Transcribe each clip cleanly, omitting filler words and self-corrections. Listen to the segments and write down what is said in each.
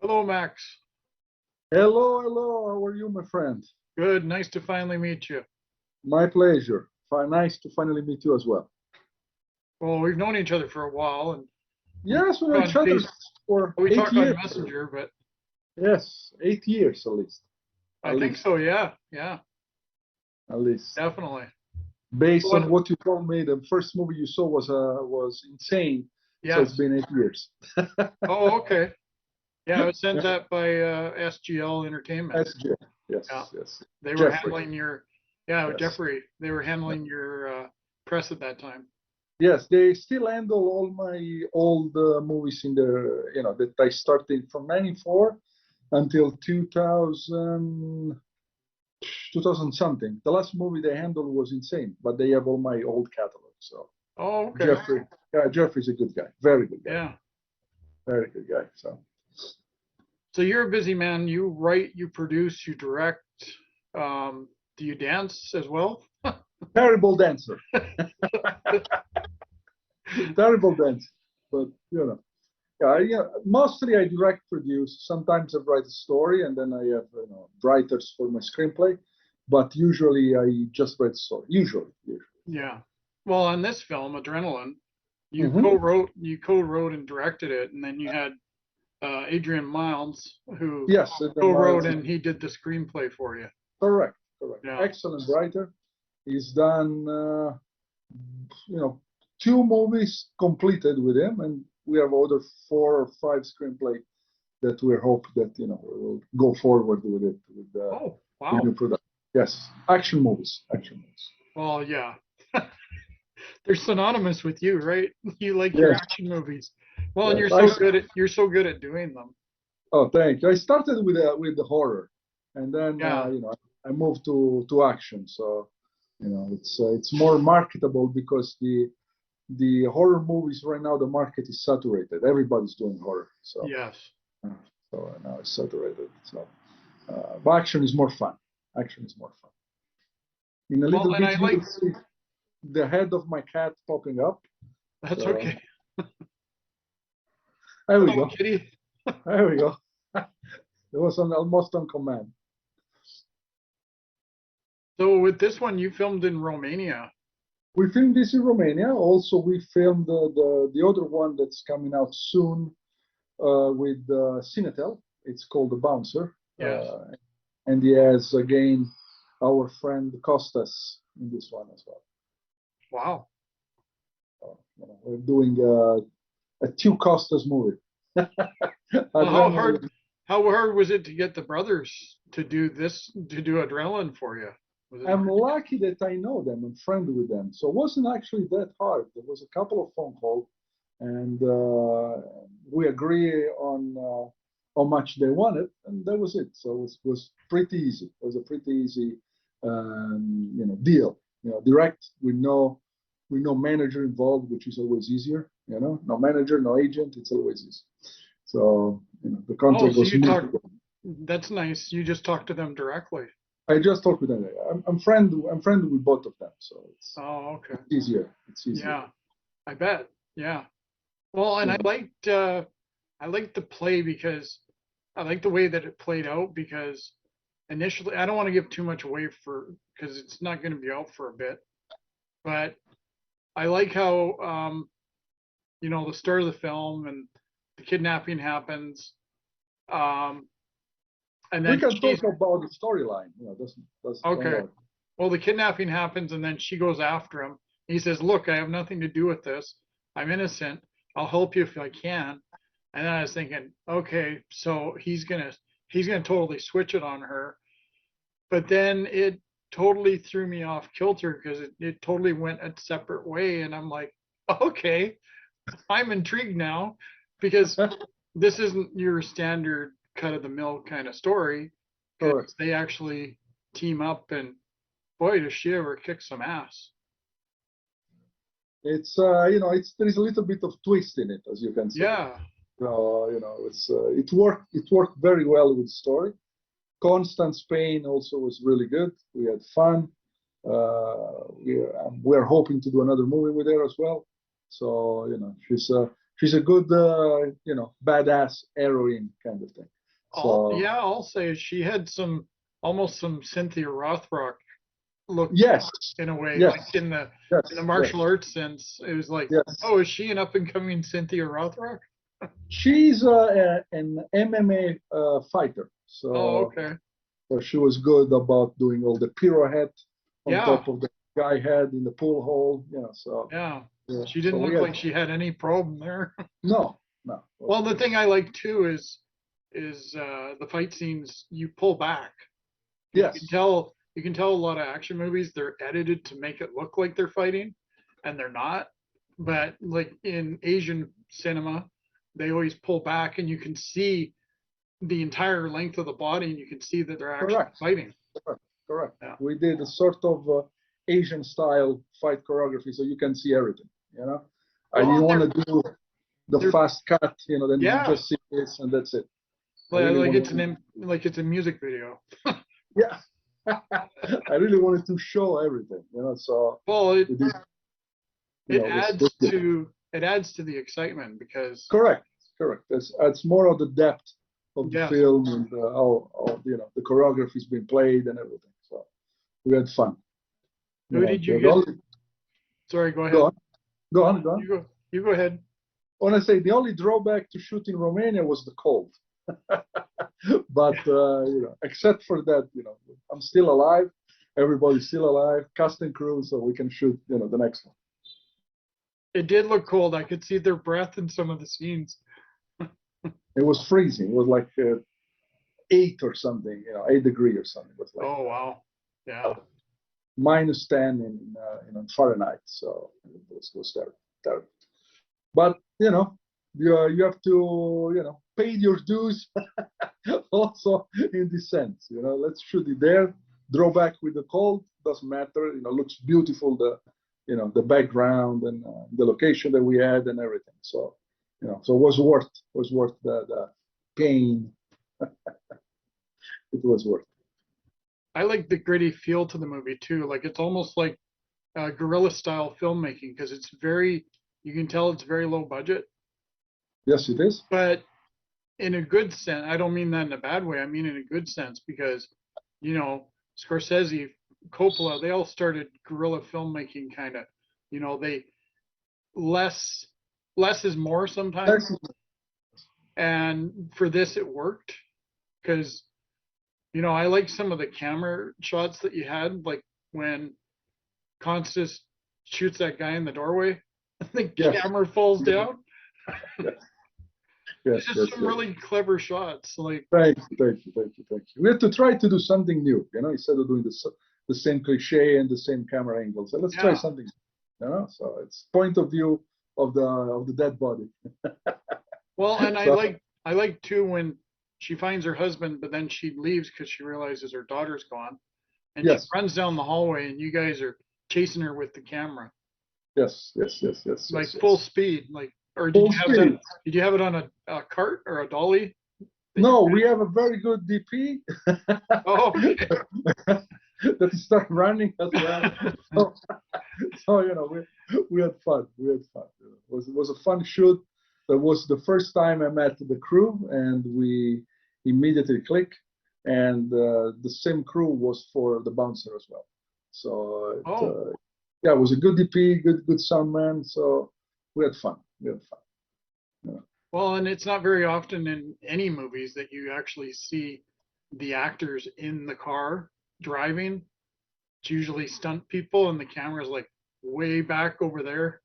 Hello, Max. Hello, hello. How are you, my friend? Good. Nice to finally meet you. My pleasure. Nice to finally meet you as well. Well, we've known each other for a while, and we Yes, we know talk on each other Face, for we eight talk on years. Messenger, but Yes, 8 years at least. I At think least. so. Yeah, yeah, At least. definitely. Based on What? what you told me, the first movie you saw was insane. So it's Yes. been 8 years. Oh, okay. Yeah, I was sent Yeah, that by SGL Entertainment. that's Jeff. Yes, Yeah, yes. they were Jeffrey. handling yeah, Yes. Jeffrey. They were handling your press at that time. Yes, they still handle all my old movies in that I started from 94 until 2000 something. The last movie they handled was insane, but they have all my old catalog. So Oh, okay. Jeffrey, yeah, Jeffrey's a good guy, very good guy, Yeah. very good guy. So So you're a busy man. You write, you produce, you direct. Do you dance as well? terrible dancer, terrible dancer, but yeah, mostly I direct produce. Sometimes I write a story, and then I have writers for my screenplay. But usually I just write a story. Usually. Yeah. Well, on this film, Adrenaline, Hmm. you co-wrote and directed it, and then you had Adrian Miles who Yes, the co-wrote Miles. and he did the screenplay for you. Correct, correct. Yeah. Excellent writer. He's done, you know, two movies completed with him, and we have other four or five screenplay that we hope that we will go forward with it with Oh, the wow. new production. Yes, action movies, action movies. Well, yeah. They're synonymous with you, right? You like your Yes, action movies. Well, and yes. you're so good at doing them. Oh, thank you. I started with the horror, and then Yeah. I moved to action. So it's more marketable because the horror movies right now the market is saturated. Everybody's doing horror, so Yes. now it's saturated. So, but action is more fun. Action is more fun. In a Well, little and bit, I you like will see the head of my cat popping up. that's So okay. there we Hello, go. Kitty. There we go. It was almost on command. So with this one, you filmed in Romania. We filmed this in Romania. Also, we filmed the other one that's coming out soon with Cinetel. It's called The Bouncer. Yes. And he has, again, our friend Costas in this one as well. Wow. We're doing a two Costas movie. Well, Adrenaline. how hard was it to get the brothers to do this, to do Adrenaline for you? Was it I'm hard to get? lucky that I know them. I'm friendly with them. So it wasn't actually that hard. There was a couple of phone calls, and we agree on how much they wanted, and that was it. So it was pretty easy. It was a pretty easy, deal. Direct with no manager involved, which is always easier. No manager, no agent. It's always easy. So the Oh, contract so was you smooth. talked, that's nice. You just talked to them directly. I just talked with them. I'm friend with both of them, so it's Oh, okay. it's easier. It's easier. Yeah, I bet. Yeah. Well, and You know. I liked the play because I liked the way that it played out because initially I don't want to give too much away for because it's not going to be out for a bit, but I like how the start of the film and the kidnapping happens. Um, and We then can she's talk about the storyline. Don't okay. worry. Well, the kidnapping happens, and then she goes after him. He says, "Look, I have nothing to do with this. I'm innocent. I'll help you if I can." And then I was thinking, okay, so he's gonna totally switch it on her. But then it totally threw me off kilter because it totally went a separate way, and I'm like, okay, I'm intrigued now because this isn't your standard cut of the mill kind of story Correct. because they actually team up and boy does she ever kick some ass. It's there is a little bit of twist in it, as you can see. Yeah. So it worked very well with the story. Constance Spain also was really good. We had fun. We are hoping to do another movie with her as well. So she's she's a good, you know, badass heroine kind of thing. So Yeah, I'll say she had some almost some Cynthia Rothrock look yes, in a way, yes, like in the yes, martial yes, arts sense. It was like, yes. oh, is she an up and coming Cynthia Rothrock? She's an MMA fighter, Oh, so okay. so she was good about doing all the pirouette on Yeah, top of the guy head in the pool hall, you know. So yeah. yeah, She so didn't we look had like she had any problem there. no, no, Well, wasn't the good. thing I like too is the fight scenes you pull back. Yes, You can tell a lot of action movies they're edited to make it look like they're fighting, and they're not. But like in Asian cinema, they always pull back, and you can see the entire length of the body, and you can see that they're actually correct, fighting. correct, correct. Yeah. We did a sort of Asian style fight choreography, so you can see everything. You know, I Well, didn't and want to do the they're fast cut. You know, then you yeah, just see this and that's it. I really like wanted it's to, like it's a music video. yeah. I really wanted to show everything. You know, so Well, we did. You know, was good. it adds to the excitement because Correct, correct. That's more of the depth of the yes. film and how you know the choreography's been played and everything. So we had fun. You Who know, did you the get? only Sorry, go go ahead. on, go on, go on. You go. You go ahead. I want to say the only drawback to shoot in Romania was the cold. But you know, except for that, you know, I'm still alive. Everybody's still alive, cast and crew, so we can shoot, you know, the next one. It did look cold. I could see their breath in some of the scenes. It was freezing. It was like 8 or something, you know, 8 degrees or something. It was like Oh wow. Yeah. -10 in Fahrenheit. So it was terrible, terrible. But you know, you have to pay your dues also in this sense. You know, let's shoot it there. Draw back with the cold, doesn't matter. You know, looks beautiful. The background and the location that we had and everything. So so it was worth the pain. It was worth. I like the gritty feel to the movie too. Like it's almost like guerrilla style filmmaking because it's very you can tell it's very low budget, Yes, it is. but in a good sense. I don't mean that in a bad way. I mean in a good sense because you know Scorsese, Coppola, they all started guerrilla filmmaking kind of. They less less is more sometimes, Yes, and for this it worked because I like some of the camera shots that you had, like when Constance shoots that guy in the doorway, the yes, camera falls down. yes, It's yes, just yes, some yes. really clever shots. Like, Thank you, thank you, thank you, thank you. We have to try to do something new, instead of doing the same cliche and the same camera angles. So let's try yeah. something, So it's point of view of the dead body. Well, and So I like too when she finds her husband, but then she leaves because she realizes her daughter's gone, and she yes, runs down the hallway, and you guys are chasing her with the camera, yes, yes, yes, yes, like yes, full yes. speed. Like, or did Full you have that? speed. Did you have it on a cart or a dolly that you? No, we have a very good DP Oh, okay. that start running as well. So, so we had fun. We had fun. It was a fun shoot. That was the first time I met the crew, and we immediately clicked. And the same crew was for the bouncer as well. So Oh, yeah, it was a good DP, good sound man. So we had fun. We had fun. Yeah. well, and it's not very often in any movies that you actually see the actors in the car driving. It's usually stunt people, and the camera's like way back over there.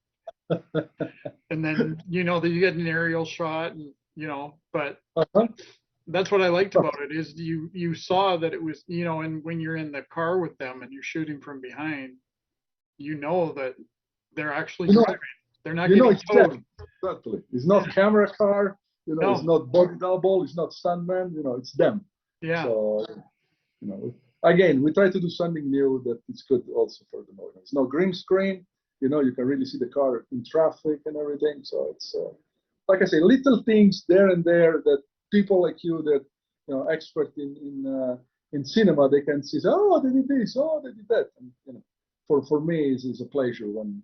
And then that you get an aerial shot, and but Uh-huh. that's what I liked about it is you saw that it was and when you're in the car with them and you're shooting from behind, that they're actually You know, driving. They're not getting it's towed. them. Exactly. It's not camera car. It's No, not body double. It's not stuntman. It's them. yeah, So again, we try to do something new that is good also for the movie. It's no green screen. You can really see the car in traffic and everything. So it's like I say, little things there and there that people like you that expert in cinema, they can see. Oh, they did this. Oh, they did that. And for me, it's a pleasure when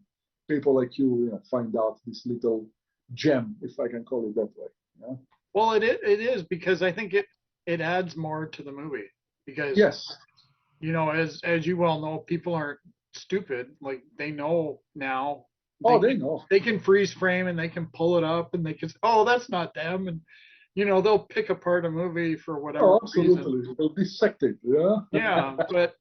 people like you, find out these little gem, if I can call it that way. Yeah. Well, it is because I think it adds more to the movie because Yes. as you well know, people aren't stupid. Like they know now Oh, they they can, know. they can freeze frame and they can pull it up and they can say, oh, that's not them, and they'll pick apart a movie for whatever Oh, reason. absolutely. They'll dissect it. Yeah. Yeah, but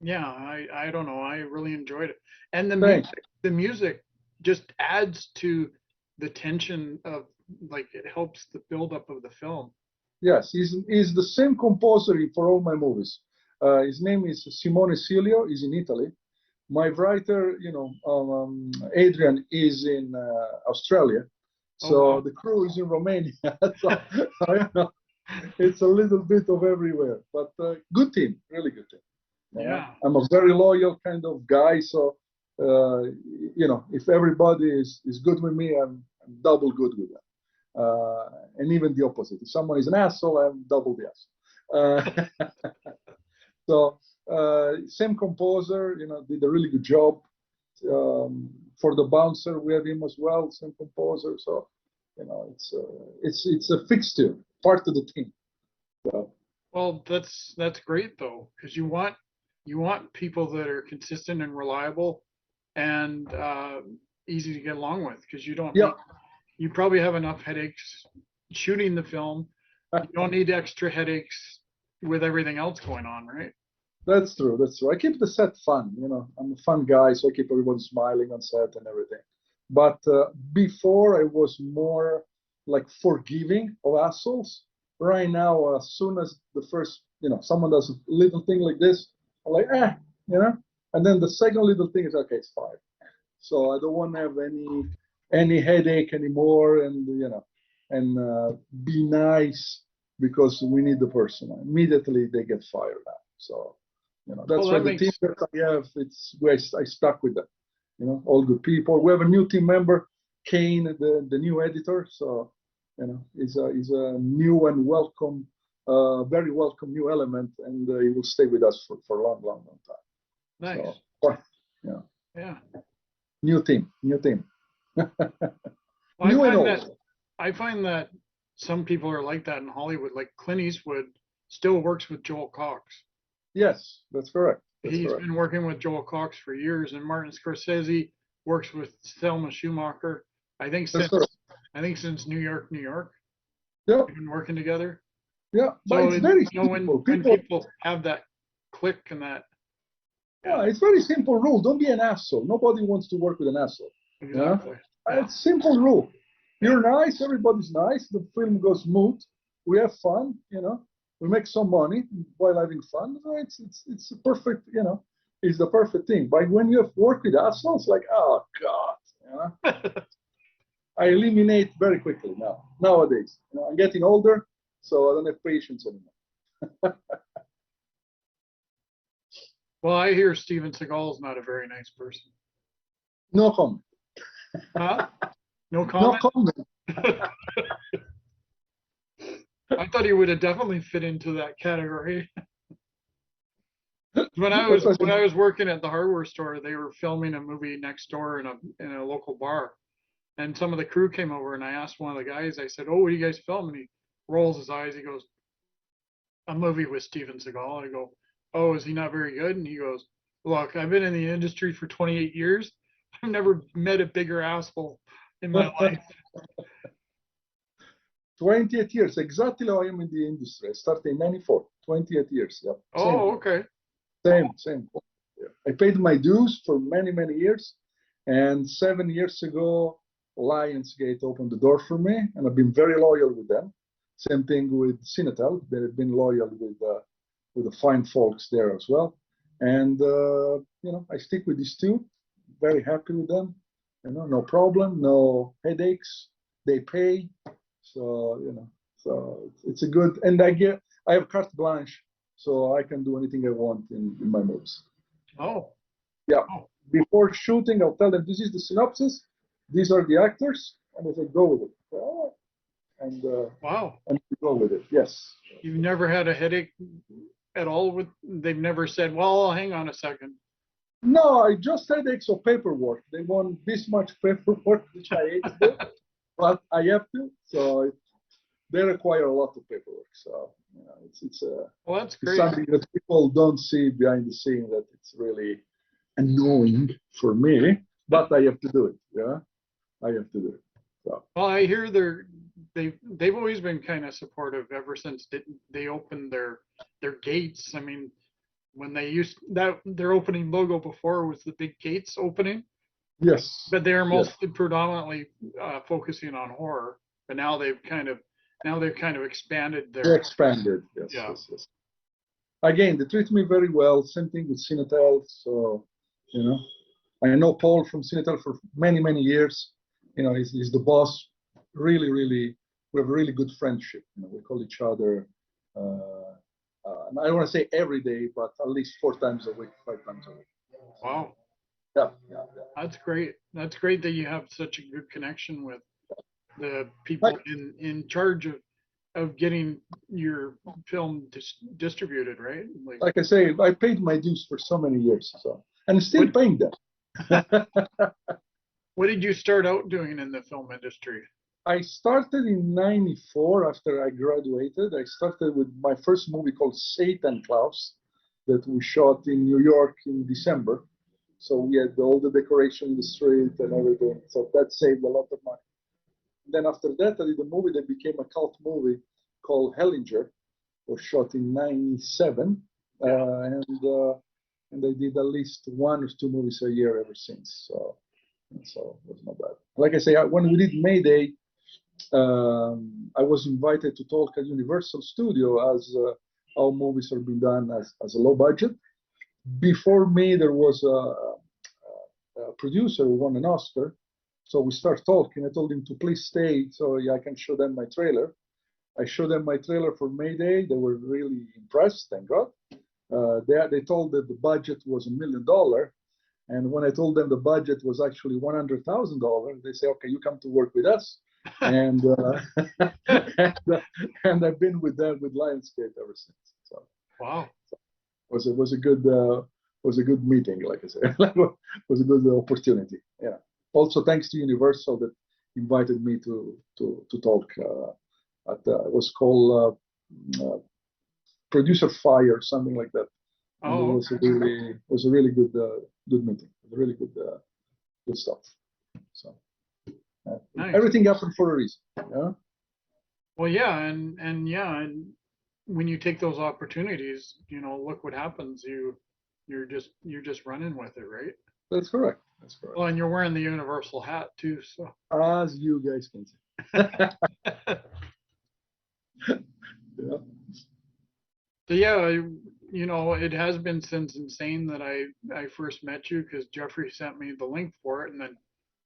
yeah, I don't know. I really enjoyed it, and Thanks. the music just adds to the tension of like it helps the buildup of the film. Yes, he's the same composer for all my movies. His name is Simone Silio. He's in Italy. My writer, Adrian, is in Australia. Oh So wow. the crew is in Romania. So, it's a little bit of everywhere, but good team, really good team. Yeah. I'm a very loyal kind of guy. So, if everybody is good with me, I'm double good with them. And even the opposite. If someone is an asshole, I'm double the asshole. So same composer, did a really good job. For the bouncer, we have him as well, same composer. So it's a fixture, part of the team. So, Well, that's great though, because you want people that are consistent and reliable and easy to get along with, because yeah, you probably have enough headaches shooting the film. You don't need extra headaches with everything else going on, right? that's true. That's true. I keep the set fun. I'm a fun guy, so I keep everyone smiling on set and everything. But before, I was more like forgiving of assholes. Right now, as soon as the first, someone does a little thing like this, I'm like, and then the second little thing is okay, it's fine. So I don't want to have any headache anymore, and be nice because we need the person. Immediately they get fired out. So Well, that's why that the team makes that I have, it's where I stuck with them. All good people. We have a new team member, Kane, the new editor. So he's a new and welcome, very welcome new element, and he will stay with us for a long, long, long time. nice. So, yeah, Yeah. new team, new team. Well, New and old. I find that some people are like that in Hollywood. Like Clint Eastwood still works with Joel Cox. Yes, that's correct. That's He's correct. been working with Joel Cox for years, and Martin Scorsese works with Thelma Schumacher. I think That's since correct. New York, New York, Yeah, they've been working together. yeah. But So it's very when simple. when People, people have that click and that, yeah, yeah, it's very simple rule. Don't be an asshole. Nobody wants to work with an asshole. Yeah, exactly, yeah, it's simple rule. yeah. You're nice. Everybody's nice. The film goes smooth. We have fun. We make some money while having fun. So it's a perfect. It's the perfect thing. But when you have work with assholes, like oh god, I eliminate very quickly nowadays. I'm getting older, so I don't have patience anymore. Well, I hear Steven Seagal is not a very nice person. No comment. Huh? No No comment. comment. I thought he would have definitely fit into that category. That's what When I was working at the hardware store, they were filming a movie next door in a local bar, and some of the crew came over, and I asked one of the guys. I said, "Oh, what are you guys filming?" He rolls his eyes. He goes, "A movie with Steven Seagal." I go, "Oh, is he not very good?" And he goes, "Look, I've been in the industry for 28 years. I've never met a bigger asshole in my life." 28 years, exactly how I am in the industry. I started in 94, 28 years. Yeah, same, Oh, okay. same. Yeah. I paid my dues for many, many years. And 7 years ago, Lionsgate opened the door for me, and I've been very loyal with them. Same thing with Cinetel. They've been loyal with the fine folks there as well. And, I stick with these two. Very happy with them. No problem, no headaches. They pay. So, it's a good, and I have carte blanche, so I can do anything I want in my movies. Oh, Yeah. oh, Before shooting, I'll tell them this is the synopsis, these are the actors, and if I go with it. wow. And we go with it. Yes. You've never had a headache at all with, they've never said, well, hang on a second. No, I just headaches of paperwork. They want this much paperwork, which I hate to do, but I have to. So they require a lot of paperwork. So Well, that's it's great. something that people don't see behind the scene. That it's really annoying for me, but I have to do it. Yeah, I have to do it. So Well, I hear they've always been kind of supportive ever since they opened their gates. I mean, when they used that their opening logo before was the big gates opening, yes, but they're yes, mostly predominantly focusing on horror. But now they've kind of expanded they their expanded. Yes, yeah. yes, yes. Again, they treat me very well. Same thing with Cinetel. So you know, I know Paul from Cinetel for many, many years. He's the boss. Really, really, we have a really good friendship. We call each other. I don't want to say every day, but at least 4 times a week, 5 times a week. Wow, Yeah, yeah, yeah. that's great. That's great that you have such a good connection with the Like, people in charge of getting your film distributed, right? Like like I say, I paid my dues for so many years, so and I'm still what paying them. what did you start out doing in the film industry? I started in '94 after I graduated. I started with my first movie called Satan Claus that we shot in New York in December. So we had all the decoration in the street and everything. So that saved a lot of money. Then after that, I did a movie that became a cult movie called Hellinger. It was shot in '97, Yeah. And I did at least 1 or 2 movies a year ever since. So it was not bad. Like I say, when we did Mayday, I was invited to talk at Universal Studio as our movies are being done as a low budget. Before me, there was a producer who won an Oscar. So we start talking. I told him to please stay so I can show them my trailer. I showed them my trailer for Mayday. They were really impressed, thank God. They told that the budget was $1 million. And when I told them the budget was actually $100,000, they say, okay, you come to work with us. And, and I've been with them with Lionsgate ever since. So Wow. was a good was a good meeting, like I said. Was a good opportunity. Yeah. Also, thanks to Universal that invited me to talk at it was called Producer Fire, something like that. And it Oh, was okay. a really good meeting. Really good stuff. So Nice. everything happened for a reason. Yeah. Well, yeah, and yeah, and when you take those opportunities, look what happens. You're just running with it, right? That's correct. That's correct. Well, and you're wearing the universal hat too, so. As you guys can see. Yeah. So yeah, it has been since Insane that I first met you because Jeffrey sent me the link for it, and then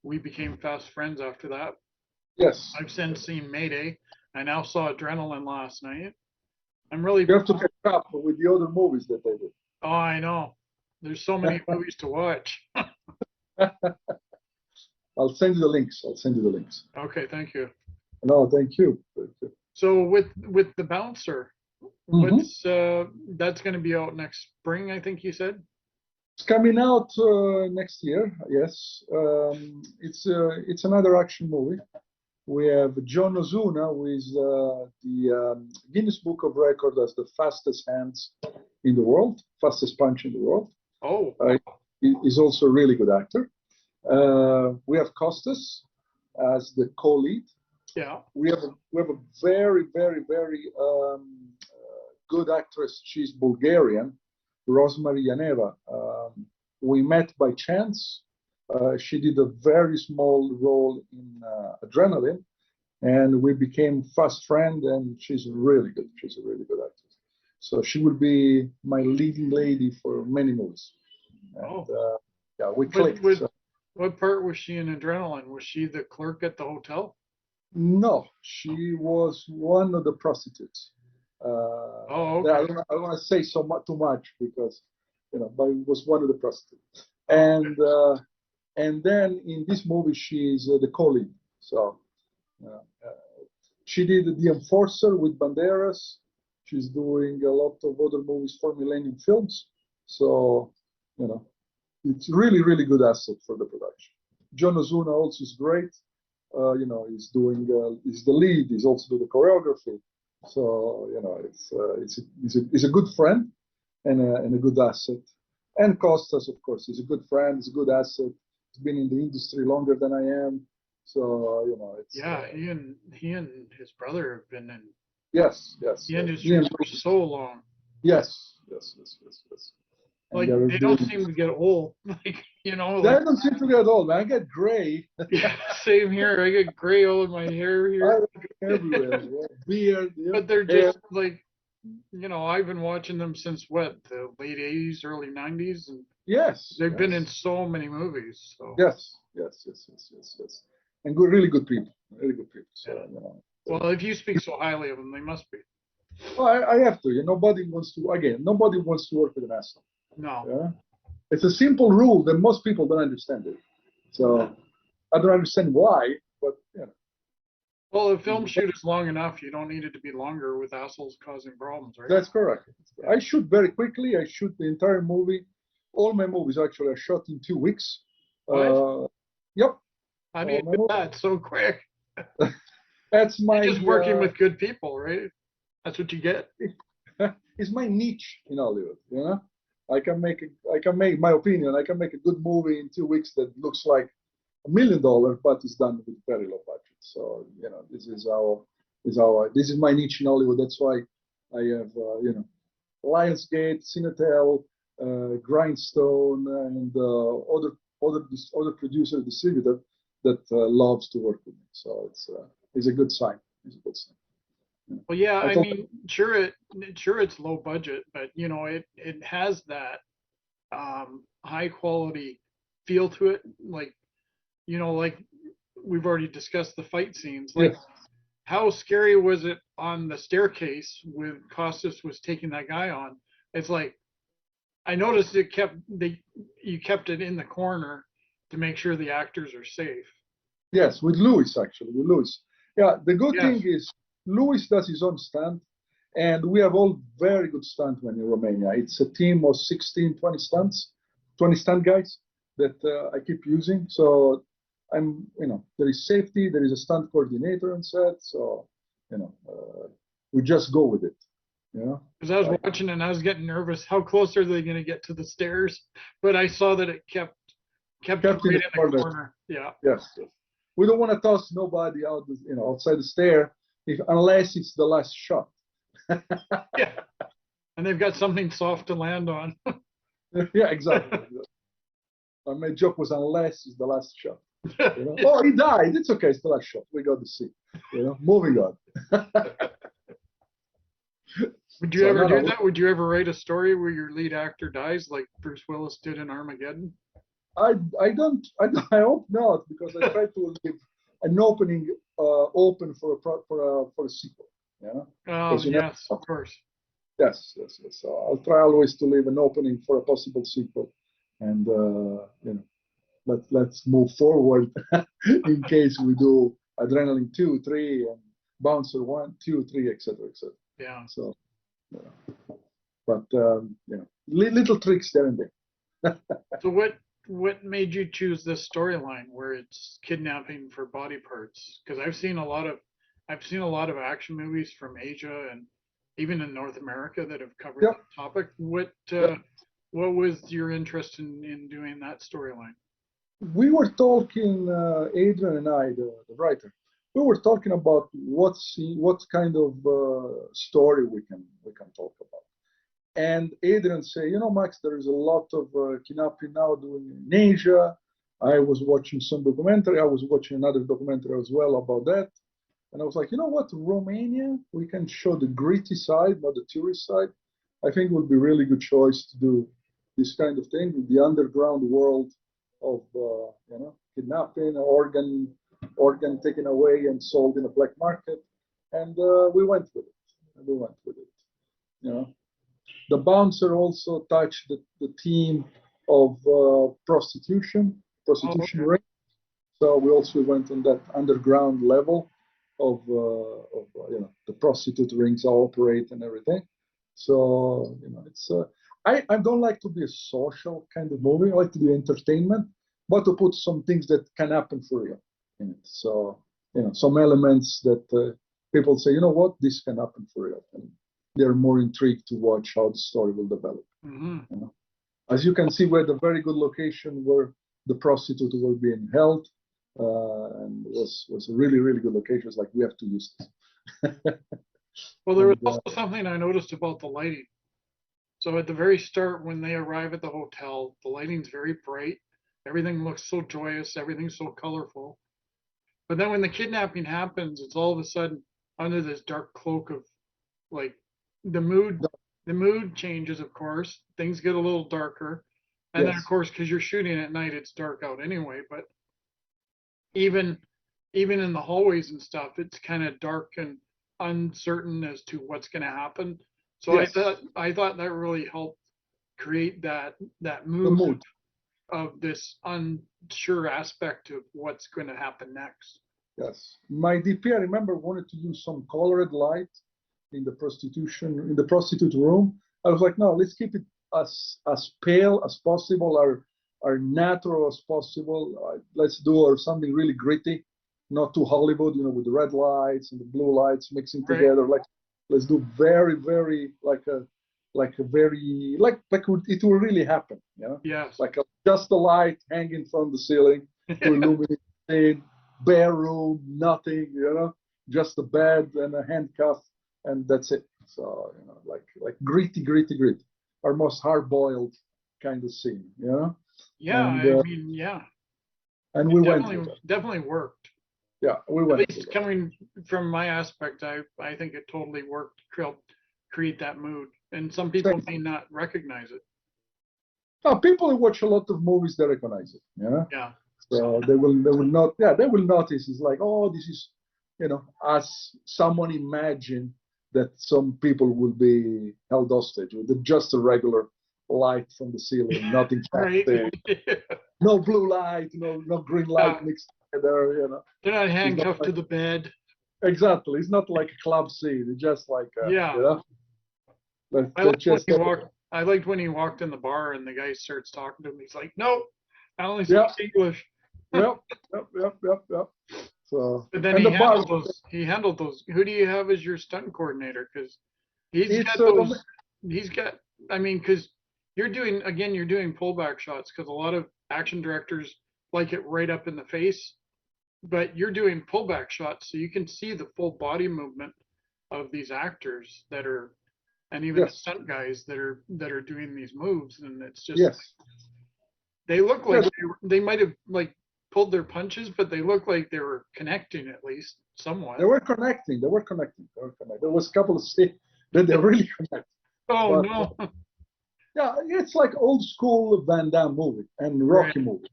we became fast friends after that. Yes. I've since seen Mayday. I now saw Adrenaline last night. I'm really, You have to catch up with the other movies that they did. oh, I know. There's so many movies to watch. I'll send you the links. I'll send you the links. Okay, thank you. No, thank you. Thank you. So with the bouncer, Mhm. what's that's going to be out next spring, I think you said. It's coming out next year. Yes, it's another action movie. We have John Ozuna, who is the Guinness Book of Record as the fastest hands in the world, fastest punch in the world. Oh, He's also a really good actor. We have Costas as the co-lead. yeah. We have a very very very good actress. She's Bulgarian, Rosemary Yaneva. We met by chance. She did a very small role in Adrenaline, and we became fast friends. And she's really good. She's a really good actress. So she will be my leading lady for many movies. And Oh, yeah, we what clicked. what So, what part was she in Adrenaline? Was she the clerk at the hotel? no, she was one of the prostitutes. Oh, I okay. don't want to say too much because, but it was one of the prostitutes. Oh, okay. And then in this movie, she's the co-lead. So she did The Enforcer with Banderas. She's doing a lot of other movies for Millennium Films. So, you know, it's really, really good asset for the production. John Ozuna also is great. You know, he's the lead. He's also do the choreography. So you know, he's a good friend and a good asset. And Costas, of course, he's a good friend. He's a good asset. He's been in the industry longer than I am. So you know, it's Yeah, he and his brother have been in yes, yes, the yes. industry for so long. Yes, yes, yes, yes, yes. And Like they're they don't doing. seem to get old. Like They like don't seem to get old, man. I get gray. yeah, same here. I get gray all in my hair I here. everywhere. Yeah. Beard, yeah. But they're Hair. just like, I've been watching them since what, the late 80s, early 90s, and Yes, they've been in yes, so many movies. So, yes, yes, yes, yes, yes, yes. And good, really good people, really good people. So yeah. you know, Well, if you speak so highly of them, they must be. well, I have to. You know, nobody wants to. Again, nobody wants to work with an asshole. No. Yeah, it's a simple rule that most people don't understand it. So I don't understand why, but you know. Well, if film shoot is long enough, you don't need it to be longer with assholes causing problems, right? That's correct. I shoot very quickly. I shoot the entire movie. All my movies actually are shot in 2 weeks. What? Yep. How do you All my do movies. that so quick? That's my You're just working with good people, right? That's what you get. it's my niche in Hollywood. You know, I can make my opinion. I can make a good movie in 2 weeks that looks like $1 million, but it's done with very low budget. So you know, this is my niche in Hollywood. That's why I have you know, Lionsgate, Cinetel, Grindstone, and other producer distributor that loves to work with me. So it's a good sign. It's a good sign. Well, yeah, I I told mean, sure it's low budget, but it has that high quality feel to it. Like we've already discussed the fight scenes. Like, yes, how scary was it on the staircase when Costas was taking that guy on? It's like I noticed you kept it in the corner to make sure the actors are safe. yes, with Lewis actually, with Lewis. Yeah, the good Yes. thing is Lewis does his own stunt, and we have all very good stuntmen in Romania. It's a team of 16, 20 stunts, 20 stunt guys that I keep using. So you know, there is safety, there is a stunt coordinator on set. So, you know, we just go with it. You know, Because I was like watching and I was getting nervous. How close are they going to get to the stairs? But I saw that it kept it kept in right the in the corner. corner. Yeah. Yes, yes. We don't want to toss nobody out, you know, outside the stair, unless it's the last shot. Yeah. And they've got something soft to land on. Yeah, exactly. My joke was unless it's the last shot. You know? Oh, he died. It's okay. It's the last shot. We got to see. You know, moving on. Would you So ever no, do no, that? Would you ever write a story where your lead actor dies like Bruce Willis did in Armageddon? I hope not, because I try to leave an opening open for a sequel. You know, because you never Yes, know. of course. Yes, yes, yes. So I'll try always to leave an opening for a possible sequel, and you know, let's move forward in case we do Adrenaline 2, 3, and Bouncer 1, 2, 3, etc., etc. Yeah. So, but you know, little tricks there and there. So what made you choose this storyline where it's kidnapping for body parts? Because I've seen a lot of action movies from Asia and even in North America that have covered Yep. the topic. Yep. What was your interest in doing that storyline? We were talking, Adrian and I, the writer, we were talking about what kind of story we can talk about. And Adrian say, you know, Max, there is a lot of kidnapping now doing in Asia. I was watching some documentary. I was watching another documentary as well about that. And I was like, you know what, Romania, we can show the gritty side, not the tourist side. I think it would be a really good choice to do this kind of thing with the underground world of, you know, kidnapping, organ taken away and sold in a black market. And we went with it. We went with it. You know, the bouncer also touched the theme of prostitution Oh, okay. ring. So we also went on that underground level of you know, the prostitute rings operate and everything. So you know, it's I don't like to be a social kind of movie. I like to do entertainment, but to put some things that can happen for real in it. So, some elements that people say, you know what, this can happen for real. And they're more intrigued to watch how the story will develop. Mm-hmm. As you can see, we had a very good location where the prostitute were being held. And it was a really, really good location. It's like, we have to use this. Well, there was And, also something I noticed about the lighting. So at the very start, when they arrive at the hotel, the lighting's very bright. Everything looks so joyous. Everything's so colorful. But then when the kidnapping happens, it's all of a sudden under this dark cloak of like the mood. The mood changes, of course. Things get a little darker, and then of yes, course, because you're shooting at night, it's dark out anyway. But even even in the hallways and stuff, it's kind of dark and uncertain as to what's going to happen. So yes, I thought that really helped create that the mood mood. of this unsure aspect of what's going to happen next. Yes. My DP, I remember, wanted to use some colored light in the prostitute room. I was like, no, let's keep it as pale as possible, or natural as possible. Let's do something really gritty, not too Hollywood, with the red lights and the blue lights mixing Right. together. Like, let's do very, very it will really happen. Yes. Like just a light hanging from the ceiling to illuminate the scene, bare room, nothing, just a bed and a handcuff, and that's it. So, like gritty, gritty, gritty. Our most hard-boiled kind of scene, Yeah, and I mean, yeah, and it we went with that. definitely worked. Yeah, we At went with least that. coming from my aspect, I think it totally worked to help create that mood. And some people may not recognize it. Now, people who watch a lot of movies, they recognize it. Yeah. So they will not, yeah, they will notice. It's like, oh, this is, as someone imagine that some people will be held hostage with just a regular light from the ceiling, nothing Right. fancy, no blue light, no green light Yeah. mixed together. They're not It's not handcuffed to like, the bed. exactly. It's not like a club scene. It's just like, Yeah. I let's liked when just, he walked. I liked when he walked in the bar and the guy starts talking to him. He's like, "No, I only speak yeah, English." yep, yep. So, But then and the bar, He handled those. Who do you have as your stunt coordinator? Because he's it's got those. He's got. I mean, because you're doing pullback shots. Because a lot of action directors like it right up in the face, but you're doing pullback shots, so you can see the full body movement of these actors that are, and even the yes, stunt guys that are doing these moves, and it's just yes. they look Yeah, like they might have like pulled their punches, but they look like they were connecting at least somewhat. they were connecting. They were connecting. They were connecting. There was a couple of scenes that they really connect. Oh But no! yeah, it's like old school Van Damme movie and Right, Rocky movie,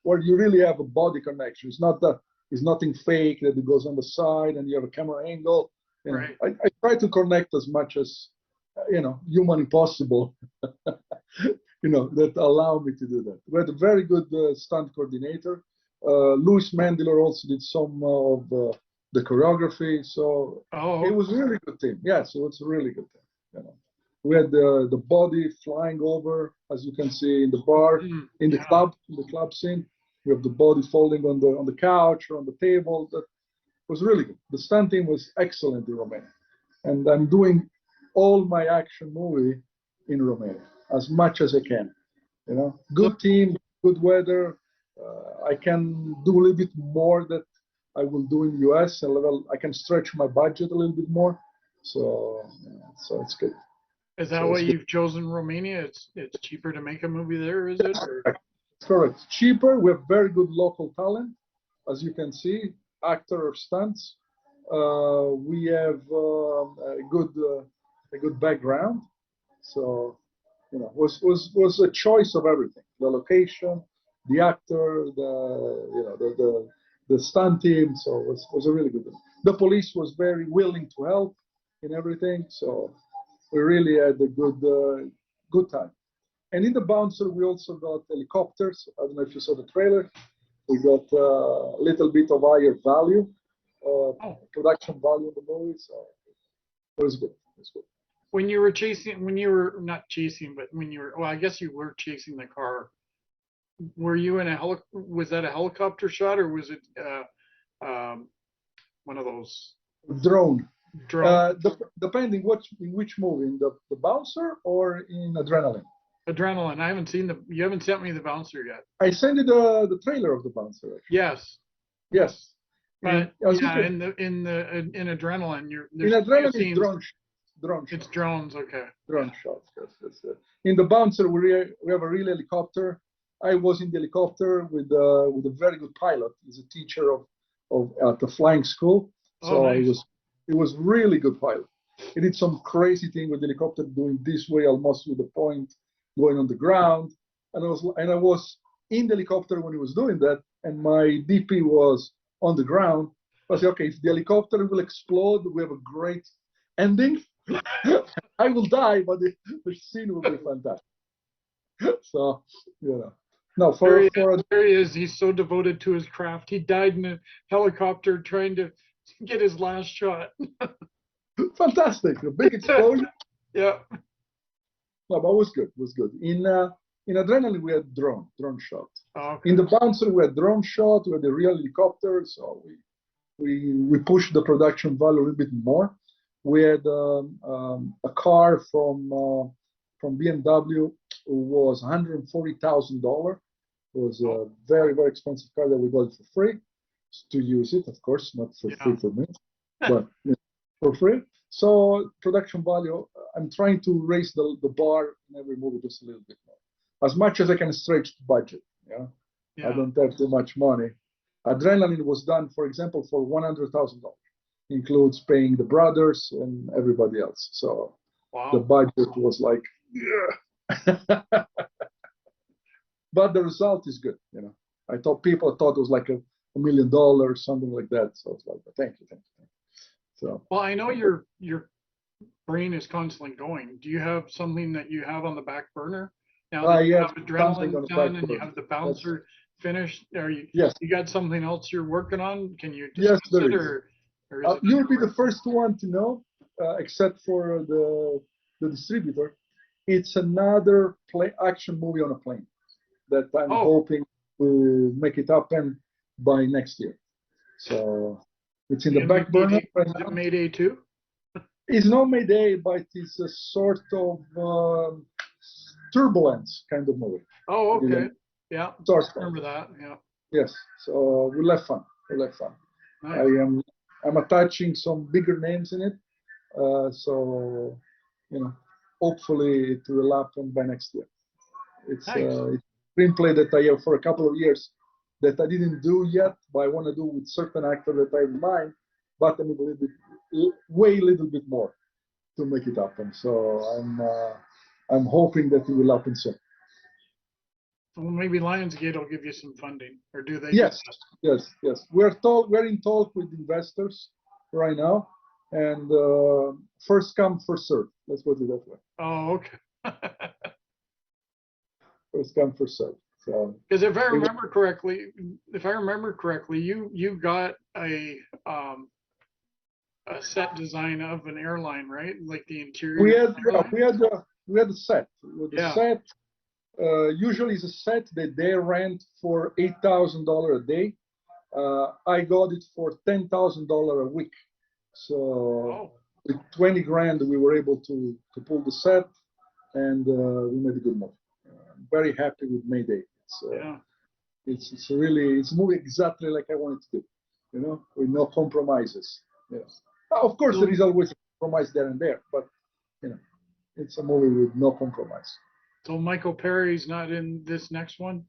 where you really have a body connection. It's nothing fake that it goes on the side and you have a camera angle. right. I try to connect as much as humanly possible. That allow me to do that. We had a very good stunt coordinator. Louis Mandler also did some of the choreography, so it Oh, was a really good team. Yes, it was a really good team. We had the body flying over, as you can see in the bar, in yeah. the club scene. We have the body folding on the couch or on the table. That was really good. The stunt team was excellent in Romania, and I'm doing all my action movie in Romania as much as I can. So, Good team, good weather. I can do a little bit more that I will do in US. I can stretch my budget a little bit more. So, so it's good. is that So why it's good. you've chosen Romania? It's cheaper to make a movie there, is it? Or It's correct. It's cheaper. We have very good local talent, as you can see, actor or stunts. We have a good background. So, was a choice of everything: the location, the actor, the stunt team. So it was a really good thing. The police was very willing to help in everything. So we really had a good time. And in the bouncer, we also got helicopters. I don't know if you saw the trailer. We got a little bit of higher value, oh, production value in the movie. So it was good. It was good. when you were chasing, when you were not chasing, but when you were, well, I guess you were chasing the car. Were you in a was that a helicopter shot or was it one of those Drone. drone Depending in which movie, in the bouncer or in Adrenaline. adrenaline? I haven't seen you haven't sent me the bouncer yet. I sent you the trailer of the bouncer. Actually. Yes. Yes. But yeah, in adrenaline, in Adrenaline it's drone shots. It's drones, okay. Drone shots. Yes. In the bouncer, we have a real helicopter. I was in the helicopter with a very good pilot. He's a teacher at the flying school. So nice. it was really good pilot. He did some crazy thing with the helicopter, doing this way almost with the point, going on the ground. And I was in the helicopter when he was doing that, and my DP was on the ground. I said, okay, if the helicopter will explode, we have a great ending. I will die, but the scene will be fantastic. So, you know. No, there he is. He's so devoted to his craft. He died in a helicopter trying to get his last shot. Fantastic. A big explosion. Yeah. No, but it was good. It was good. In Adrenaline, we had drone shot. Oh, okay. In the bouncer, we had drone shot. We had the real helicopter. So we pushed the production value a little bit more. We had a car from BMW who was $140,000. It was a very, very expensive car that we got for free to use it, of course, not for free for me, but for free. So production value, I'm trying to raise the bar in every movie just a little bit more, as much as I can stretch the budget. Yeah. I don't have too much money. Adrenaline was done, for example, for $100,000. Includes paying the brothers and everybody else. So the budget was like, yeah. But the result is good. People thought it was like $1 million, something like that. So it's like, thank you. So. Well, I know your brain is constantly going. Do you have something that you have on the back burner now that you have adrenaline done and you have the bouncer finished? Yes. You got something else you're working on? Can you discuss it or you'll be the first one to know, except for the distributor. It's another action movie on a plane that I'm hoping to make it happen by next year. So it's in the back burner right now. Is it Mayday 2? It's not Mayday, but it's a sort of turbulence kind of movie. Oh, okay. Yeah. I remember that. Yeah. Yes. So we'll have fun. Nice. I'm attaching some bigger names in it. So, hopefully it will happen by next year. It's a screenplay that I have for a couple of years that I didn't do yet, but I want to do with certain actor that I have in mind, but I need a little bit more to make it happen. So I'm hoping that it will happen soon. Well, maybe Lionsgate will give you some funding, or do they? Yes. We're in talk with investors right now, and first come, first serve. Let's put it that way. Oh, okay. First come, first serve. So, because if I remember correctly, you got a set design of an airline, right? Like the interior. We had a set. The set. Usually it's a set that they rent for $8,000 a day. I got it for $10,000 a week. So with 20 grand, we were able to pull the set, and we made a good move. I'm very happy with Mayday. It's a movie exactly like I wanted to do, with no compromises. Yes. Of course, there is always a compromise there and there, but it's a movie with no compromise. So Michael Perry's not in this next one?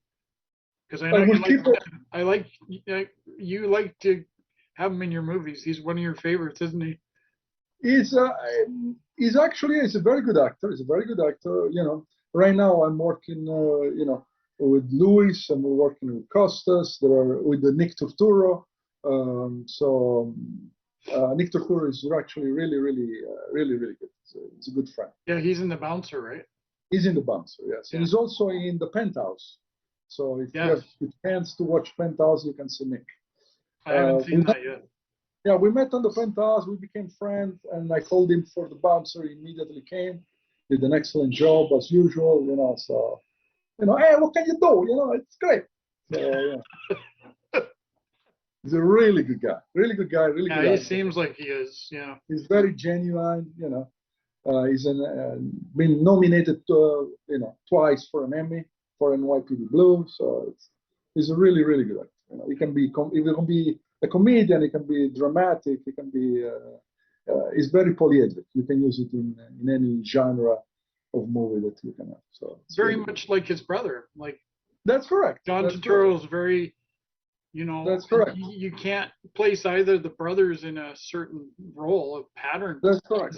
Because I know you like to have him in your movies. He's one of your favorites, isn't he? He's a very good actor. He's a very good actor. Right now I'm working, with Luis, and we're working with Costas. With Nick Turturro. Nick Turturro is actually really, really, really, really good. It's a good friend. Yeah, he's in The Bouncer, right? He's in The Bouncer, yes. Yeah. And he's also in The Penthouse. So if you have the chance to watch Penthouse, you can see Nick. I haven't seen that yet. Yeah, we met on the penthouse. We became friends, and I called him for the bouncer. He immediately came, did an excellent job as usual. So hey, what can you do? It's great. So he's a really good guy, really good guy, really Yeah, good he actor. seems like he is. Yeah. He's very genuine. He's been nominated twice for an Emmy for NYPD Blue. So he's a really, really good actor. He can be a comedian. He can be dramatic. He can be. He's very polyedric. You can use it in any genre of movie that you can have. So it's Very really much like his brother. Like that's correct. John That's Turturro's very, That's correct. you can't place either the brothers in a certain role, a pattern. That's correct.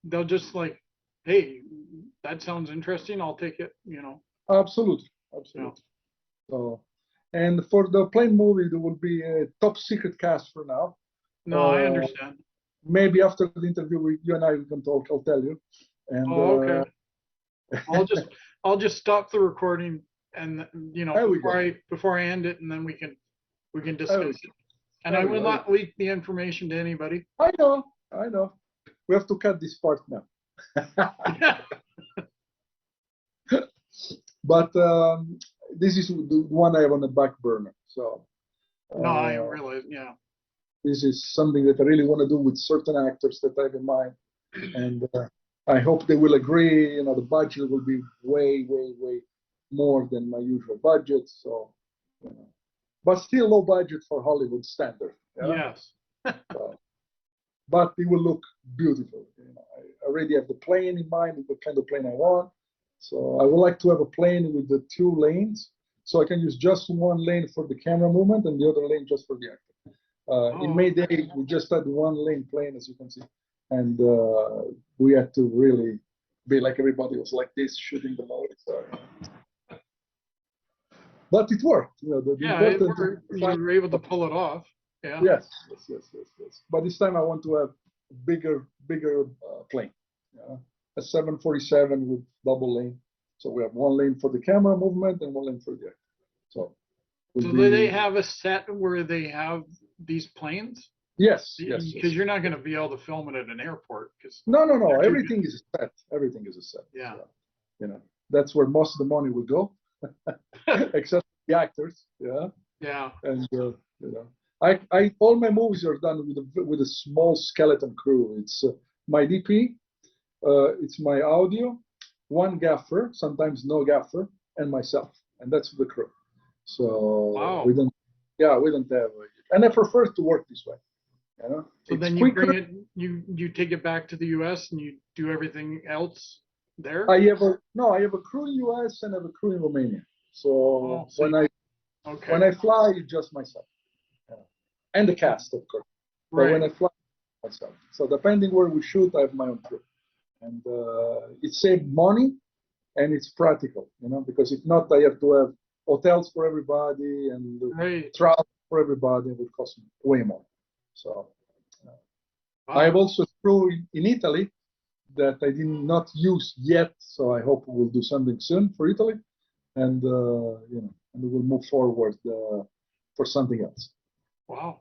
They'll just like, hey, that sounds interesting. I'll take it. Absolutely, absolutely. So, and for the plane movie, there will be a top secret cast for now. No, I understand. Maybe after the interview, you and I can talk. I'll tell you. And okay. I'll just stop the recording and before I end it, and then we can discuss it. And I will not leak the information to anybody. I know. We have to cut this part now. But this is the one I have on the back burner. So no, I realize, yeah. This is something that I really want to do with certain actors that I have in mind, and I hope they will agree. The budget will be way, way, way more than my usual budget. So, but still low budget for Hollywood standard. Yes. But it will look beautiful. I already have the plane in mind, the kind of plane I want. So I would like to have a plane with the 2 lanes, so I can use just one lane for the camera movement and the other lane just for the actor. In Mayday, we just had 1 lane plane, as you can see, and we had to really be like everybody was like this shooting the movie. So, but it worked. You were able to pull it off. Yeah. Yes. But this time I want to have a bigger plane. A 747 with double lane. So we have 1 lane for the camera movement and 1 lane for the actor. So do they have a set where they have these planes? Yes. Because you're not going to be able to film it at an airport. No. Everything is a set. Everything is a set. Yeah. So, that's where most of the money will go, except the actors. Yeah. Yeah. And all my movies are done with a small skeleton crew. It's my DP, it's my audio, 1 gaffer, sometimes no gaffer, and myself, and that's the crew. So we don't have, and I prefer to work this way. So then you bring it, you take it back to the U.S. and you do everything else there. I have a crew in U.S. and I have a crew in Romania. So when I fly, it's just myself. And the cast, of course. Right. But when I fly, myself. So depending where we shoot, I have my own crew, and it saves money, and it's practical, because if not, I have to have hotels for everybody and travel for everybody. It would cost me way more. So I have also a crew in Italy that I did not use yet. So I hope we'll do something soon for Italy, and and we will move forward for something else. Wow.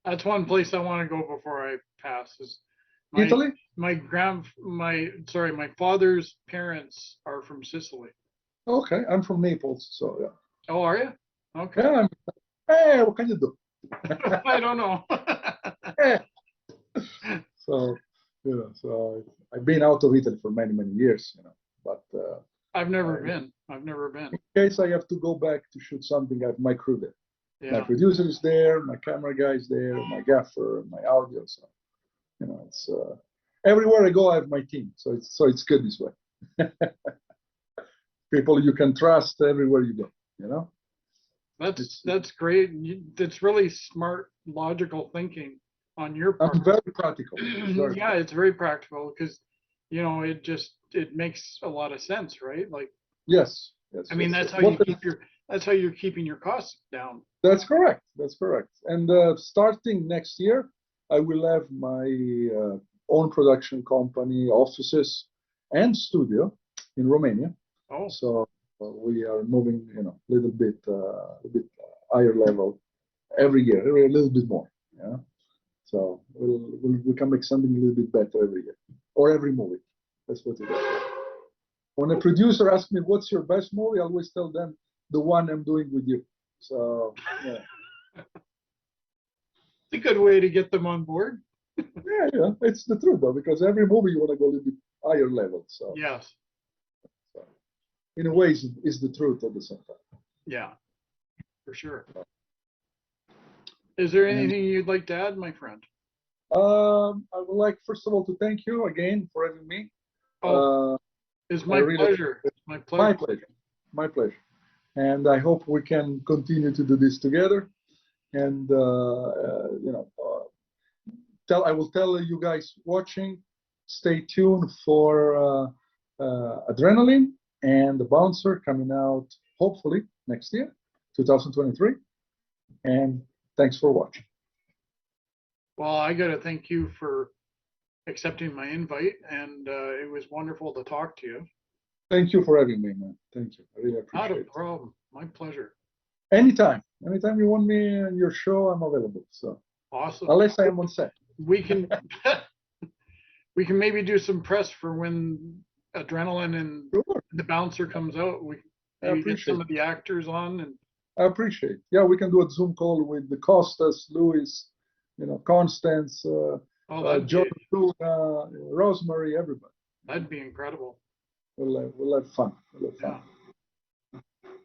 That's one place I want to go before I pass. Is Italy? My father's parents are from Sicily. Okay, I'm from Naples, so yeah. Oh, are you? Okay. Yeah, hey, what can you do? I don't know. So, so I've been out of Italy for many, many years, but I've never been. In case I have to go back to shoot something, I have my crew there. Yeah. My producer is there, my camera guy is there, my gaffer, my audio. So, it's everywhere I go, I have my team. So it's good this way. People you can trust everywhere you go. That's great. That's really smart, logical thinking on your part. I'm very practical. Yeah, it's very practical because it makes a lot of sense, right? Like yes. I mean, that's how you're keeping your costs down. That's correct. And starting next year, I will have my own production company, offices, and studio in Romania. Oh. So we are moving, a little bit higher level every year, a little bit more. Yeah. So we can make something a little bit better every year or every movie. That's what it is. When a producer asks me, what's your best movie? I always tell them the one I'm doing with you. So, yeah. It's a good way to get them on board. Yeah, it's the truth though, because every movie you want to go a little bit higher level. So, Yes. so in a way, it's the truth at the same time. Yeah, for sure. Is there And, anything you'd like to add, my friend? I would like, first of all, to thank you again for having me. Oh, it's my really, pleasure. My my pleasure. pleasure. My pleasure. And I hope we can continue to do this together. And, I will tell you guys watching, stay tuned for Adrenaline and The Bouncer coming out hopefully next year, 2023. And thanks for watching. Well, I got to thank you for accepting my invite, and it was wonderful to talk to you. Thank you for having me, man. Thank you. I really appreciate Not a it. problem. My pleasure. Anytime you want me on your show, I'm available. So Awesome. unless I am on set. We can we can maybe do some press for when Adrenaline and Sure. The Bouncer comes out. We I maybe get appreciate some of the actors on, and I appreciate. Yeah, we can do a Zoom call with the Costas, Louis, Constance, oh, that'd John, be, Rosemary, everybody. that'd be incredible. We'll have fun. We'll have fun. Yeah.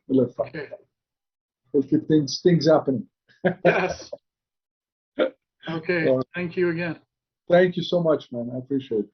We'll have fun. Okay. We'll keep things happening. Yes. Okay. Well, Thank you again. thank you so much, man. I appreciate it.